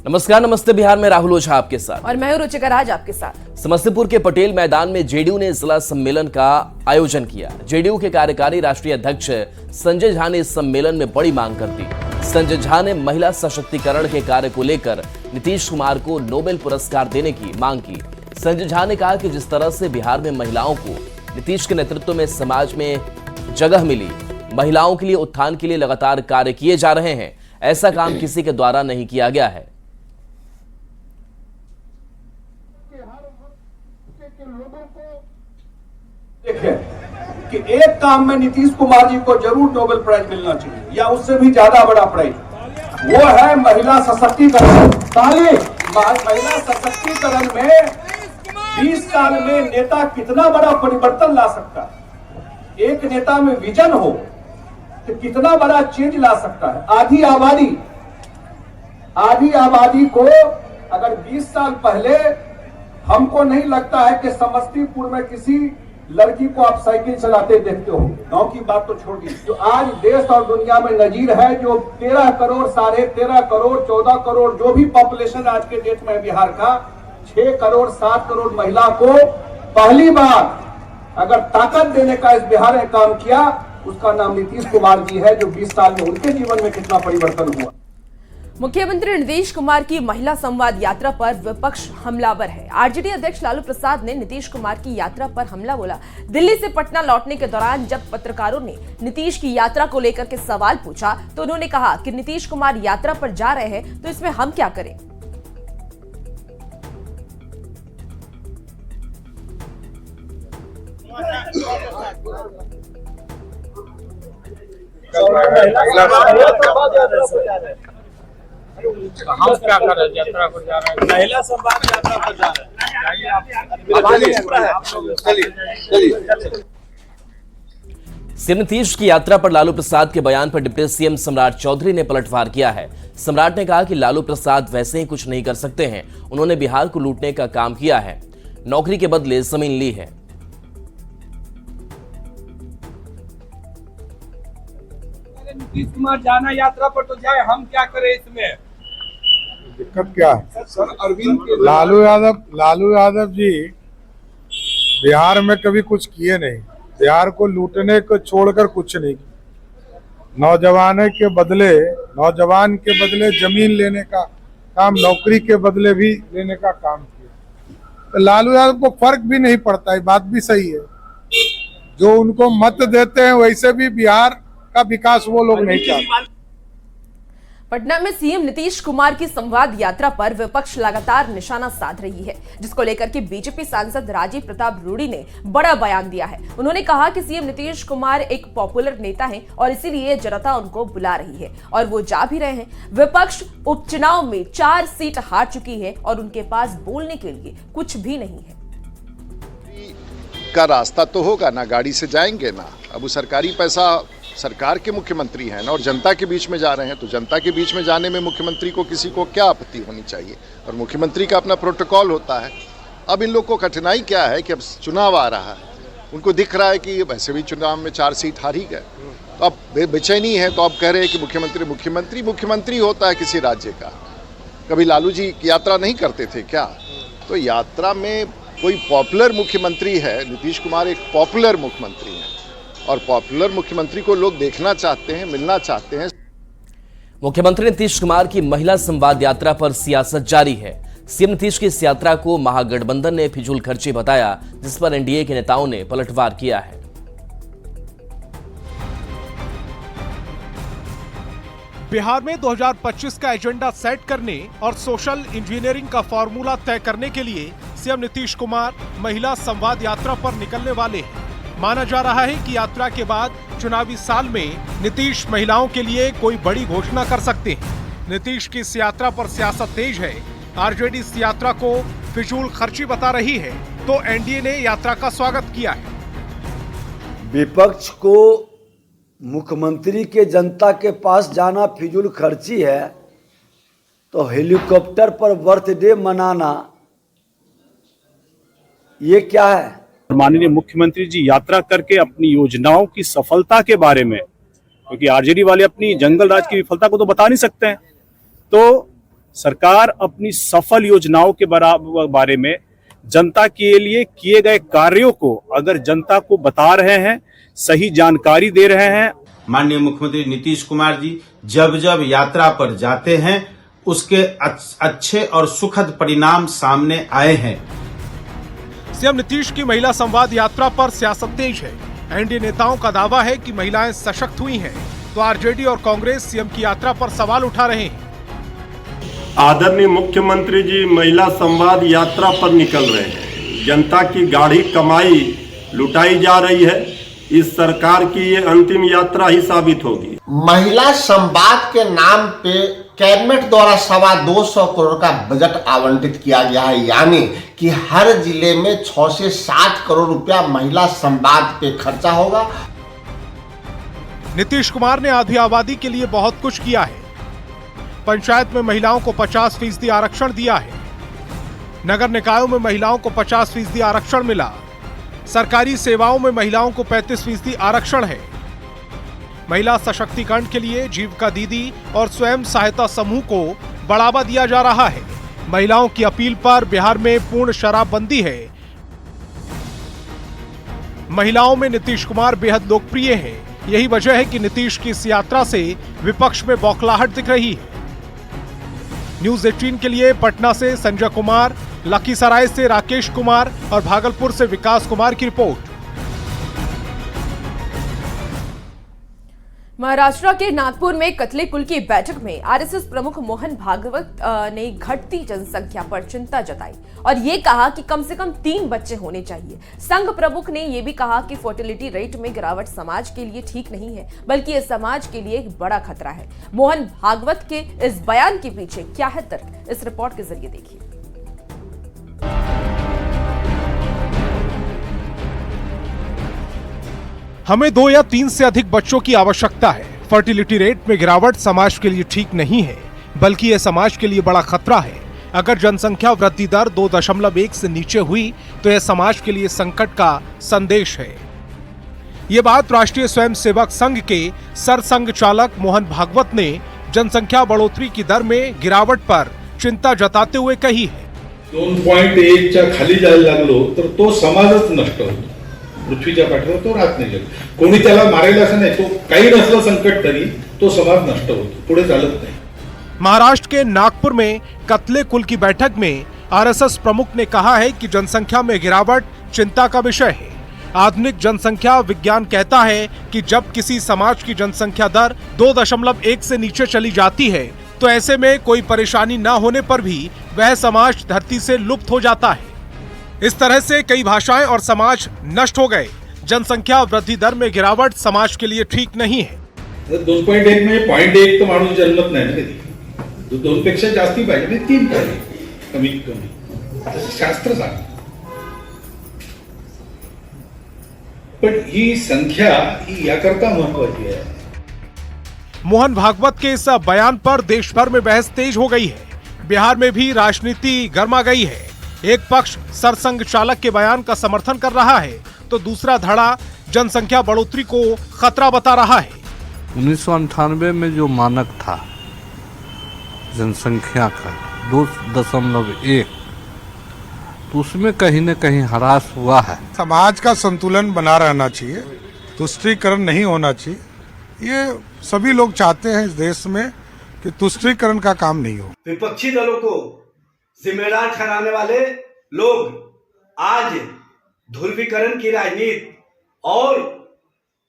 नमस्कार, नमस्ते बिहार में राहुल ओझा आपके साथ और मैं हूं रुचिका राज आपके साथ। समस्तीपुर के पटेल मैदान में जेडीयू ने जिला सम्मेलन का आयोजन किया। जेडीयू के कार्यकारी राष्ट्रीय अध्यक्ष संजय झा ने इस सम्मेलन में बड़ी मांग कर दी। संजय झा ने महिला सशक्तिकरण के कार्य को लेकर नीतीश कुमार को नोबेल पुरस्कार देने की मांग की। संजय झा ने कहा कि जिस तरह से बिहार में महिलाओं को नीतीश के नेतृत्व में समाज में जगह मिली, महिलाओं के लिए उत्थान के लिए लगातार कार्य किए जा रहे हैं, ऐसा काम किसी के द्वारा नहीं किया गया है। देखें कि एक काम में नीतीश कुमार जी को जरूर नोबेल प्राइज मिलना चाहिए या उससे भी ज्यादा बड़ा प्राइज, वो है महिला सशक्तिकरण। महिला सशक्तिकरण में 20 साल में नेता कितना बड़ा परिवर्तन ला सकता है। एक नेता में विजन हो तो कितना बड़ा चेंज ला सकता है। आधी आबादी को अगर 20 साल पहले, हमको नहीं लगता है कि समस्तीपुर में किसी लड़की को आप साइकिल चलाते देखते हो। गांव की बात तो छोड़ दी, जो आज देश और दुनिया में नजीर है, जो 13 करोड़, 13.5 करोड़, 14 करोड़ जो भी पॉपुलेशन आज के डेट में बिहार का, 6 करोड़ 7 करोड़ महिला को पहली बार अगर ताकत देने का इस बिहार ने काम किया, उसका नाम नीतीश कुमार जी है। जो 20 साल में उनके जीवन में कितना परिवर्तन हुआ। मुख्यमंत्री नीतीश कुमार की महिला संवाद यात्रा पर विपक्ष हमलावर है। आरजेडी अध्यक्ष लालू प्रसाद ने नीतीश कुमार की यात्रा पर हमला बोला। दिल्ली से पटना लौटने के दौरान जब पत्रकारों ने नीतीश की यात्रा को लेकर के सवाल पूछा तो उन्होंने कहा कि नीतीश कुमार यात्रा पर जा रहे हैं तो इसमें हम क्या करें। हम क्या कर रहे हैं? यात्रा पर जा रहे हैं, महिला संवाद यात्रा पर जा रहे हैं। सीएम नीतीश की यात्रा पर लालू प्रसाद के बयान पर डिप्टी सीएम सम्राट चौधरी ने पलटवार किया है। सम्राट ने कहा कि लालू प्रसाद वैसे ही कुछ नहीं कर सकते हैं। उन्होंने बिहार को लूटने का काम किया है, नौकरी के बदले जमीन ली है। नीतीश कुमार जाना यात्रा पर तो जाए, हम क्या करें इसमें? दिक्कत क्या है सर, अरविंद लालू यादव जी बिहार में कभी कुछ किए नहीं। बिहार को लूटने को छोड़कर कुछ नहीं किया। नौजवान के बदले जमीन लेने का काम, नौकरी के बदले भी लेने का काम किया। तो लालू यादव को फर्क भी नहीं पड़ता है, बात भी सही है। जो उनको मत देते हैं वैसे भी बिहार का विकास वो लोग नहीं चाहते। पटना में सीएम नीतीश कुमार की संवाद यात्रा पर विपक्ष लगातार निशाना साध रही है, जिसको लेकर के बीजेपी सांसद राजीव प्रताप रूडी ने बड़ा बयान दिया है। उन्होंने कहा कि सीएम नीतीश कुमार एक पॉपुलर नेता हैं और इसीलिए जनता उनको बुला रही है और वो जा भी रहे हैं। विपक्ष उपचुनाव में 4 सीट हार चुकी है और उनके पास बोलने के लिए कुछ भी नहीं है। का रास्ता तो होगा ना, गाड़ी से जाएंगे ना। अब वो सरकारी पैसा, सरकार के मुख्यमंत्री हैं ना, और जनता के बीच में जा रहे हैं, तो जनता के बीच में जाने में मुख्यमंत्री को किसी को क्या आपत्ति होनी चाहिए। और मुख्यमंत्री का अपना प्रोटोकॉल होता है। अब इन लोग को कठिनाई क्या है कि अब चुनाव आ रहा है, उनको दिख रहा है कि वैसे भी चुनाव में 4 सीट हार ही गए, तो अब बेचैनी है। तो अब कह रहे हैं कि मुख्यमंत्री होता है किसी राज्य का। कभी लालू जी की यात्रा नहीं करते थे क्या? तो यात्रा में कोई पॉपुलर मुख्यमंत्री है। नीतीश कुमार एक पॉपुलर मुख्यमंत्री है और पॉपुलर मुख्यमंत्री को लोग देखना चाहते हैं, मिलना चाहते हैं। मुख्यमंत्री नीतीश कुमार की महिला संवाद यात्रा पर सियासत जारी है। सीएम नीतीश की इस यात्रा को महागठबंधन ने फिजूल खर्ची बताया, जिस पर एनडीए के नेताओं ने पलटवार किया है। बिहार में 2025 का एजेंडा सेट करने और सोशल इंजीनियरिंग का फॉर्मूला तय करने के लिए सीएम नीतीश कुमार महिला संवाद यात्रा पर निकलने वाले हैं। माना जा रहा है कि यात्रा के बाद चुनावी साल में नीतीश महिलाओं के लिए कोई बड़ी घोषणा कर सकते हैं। नीतीश की इस यात्रा पर सियासत तेज है। आरजेडी इस यात्रा को फिजूल खर्ची बता रही है, तो एनडीए ने यात्रा का स्वागत किया है। विपक्ष को मुख्यमंत्री के जनता के पास जाना फिजूल खर्ची है, तो हेलीकॉप्टर पर बर्थडे मनाना ये क्या है? माननीय मुख्यमंत्री जी यात्रा करके अपनी योजनाओं की सफलता के बारे में, क्योंकि आरजेडी वाले अपनी जंगल राज की विफलता को तो बता नहीं सकते हैं, तो सरकार अपनी सफल योजनाओं के बारे में, जनता के लिए किए गए कार्यों को अगर जनता को बता रहे हैं, सही जानकारी दे रहे हैं। माननीय मुख्यमंत्री नीतीश कुमार जी जब जब यात्रा पर जाते हैं उसके अच्छे और सुखद परिणाम सामने आए हैं। सीएम नीतीश की महिला संवाद यात्रा पर सियासत तेज है। एनडीए नेताओं का दावा है कि महिलाएं सशक्त हुई हैं, तो आरजेडी और कांग्रेस सीएम की यात्रा पर सवाल उठा रहे हैं। आदरणीय मुख्यमंत्री जी महिला संवाद यात्रा पर निकल रहे हैं। जनता की गाढ़ी कमाई लुटाई जा रही है। इस सरकार की ये अंतिम यात्रा ही साबित होगी। महिला संवाद के नाम पे कैबिनेट द्वारा 225 करोड़ का बजट आवंटित किया गया है, यानी कि हर जिले में 6 से 7 करोड़ रुपया महिला संवाद पे खर्चा होगा। नीतीश कुमार ने आधी आबादी के लिए बहुत कुछ किया है। पंचायत में महिलाओं को 50% आरक्षण दिया है। नगर निकायों में महिलाओं को 50% आरक्षण मिला। सरकारी सेवाओं में महिलाओं को 35% आरक्षण है। महिला सशक्तिकरण के लिए जीविका दीदी और स्वयं सहायता समूह को बढ़ावा दिया जा रहा है। महिलाओं की अपील पर बिहार में पूर्ण शराबबंदी है। महिलाओं में नीतीश कुमार बेहद लोकप्रिय हैं। यही वजह है कि नीतीश की इस यात्रा से विपक्ष में बौखलाहट दिख रही है। न्यूज 18 के लिए पटना से संजय कुमार, लखीसराय से राकेश कुमार और भागलपुर से विकास कुमार की रिपोर्ट। महाराष्ट्र के नागपुर में कतले कुल की बैठक में आरएसएस प्रमुख मोहन भागवत ने घटती जनसंख्या पर चिंता जताई और ये कहा कि कम से कम 3 बच्चे होने चाहिए। संघ प्रमुख ने यह भी कहा कि फर्टिलिटी रेट में गिरावट समाज के लिए ठीक नहीं है, बल्कि यह समाज के लिए एक बड़ा खतरा है। मोहन भागवत के इस बयान के पीछे क्या है तर्क, इस रिपोर्ट के जरिए देखिए। हमें 2 या 3 से अधिक बच्चों की आवश्यकता है। फर्टिलिटी रेट में गिरावट समाज के लिए ठीक नहीं है, बल्कि यह समाज के लिए बड़ा खतरा है। अगर जनसंख्या वृद्धि दर 2.1 से नीचे हुई तो यह समाज के लिए संकट का संदेश है। ये बात राष्ट्रीय स्वयंसेवक संघ के सरसंघ चालक मोहन भागवत ने जनसंख्या बढ़ोतरी की दर में गिरावट पर चिंता जताते हुए कही है। 2.1च्या खाली जायला लागलो तर तो समाजच नष्ट होतो। पृथ्वीच्या पाठीवर तो राहत नाही। कोणी त्याला मारेल असं नाही, तो काही नसलं संकट तरी तो समाज नष्ट होतो, पुढे चालत नाही। महाराष्ट्र के नागपुर में कतले कुल की बैठक में आरएसएस प्रमुख ने कहा है कि जनसंख्या में गिरावट चिंता का विषय है। आधुनिक जनसंख्या विज्ञान कहता है कि जब किसी समाज की जनसंख्या दर 2.1 से नीचे चली जाती है तो ऐसे में कोई परेशानी न होने पर भी वह समाज धरती से लुप्त हो जाता है। इस तरह से कई भाषाएं और समाज नष्ट हो गए। जनसंख्या वृद्धि दर में गिरावट समाज के लिए ठीक नहीं है। 2.1 में 0.1 तो माणूस जन्मत नाही ना कधी, 2 पेक्षा जास्ती पाहिजे, 3 पाहिजे कमीत कमी, शास्त्र सांगतं। पण ही संख्या ही याकरता महत्वाची है। मोहन भागवत के इस बयान पर देश भर में बहस तेज हो गई है। बिहार में भी राजनीति गर्मा गई है। एक पक्ष सरसंघ चालक के बयान का समर्थन कर रहा है तो दूसरा धड़ा जनसंख्या बढ़ोतरी को खतरा बता रहा है। 1998 में जो मानक था जनसंख्या का 2.1, तो उसमें कहीं न कहीं ह्रास हुआ है। समाज का संतुलन बना रहना चाहिए, तुष्टीकरण नहीं होना चाहिए। ये सभी लोग चाहते हैं इस देश में कि तुष्टीकरण का काम नहीं हो। विपक्षी दलों को जिम्मेदार ठहराने वाले लोग आज ध्रुवीकरण की राजनीति और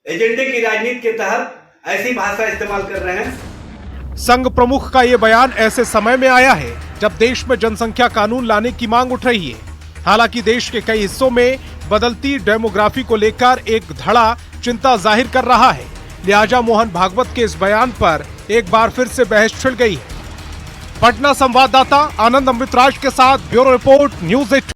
एजेंडे की राजनीति के तहत ऐसी भाषा इस्तेमाल कर रहे हैं। संघ प्रमुख का ये बयान ऐसे समय में आया है जब देश में जनसंख्या कानून लाने की मांग उठ रही है। हालांकि देश के कई हिस्सों में बदलती डेमोग्राफी को लेकर एक धड़ा चिंता जाहिर कर रहा है। लिहाजा मोहन भागवत के इस बयान पर एक बार फिर से बहस छिड़ गई है। पटना संवाददाता आनंद अमृतराज के साथ ब्यूरो रिपोर्ट न्यूज 18।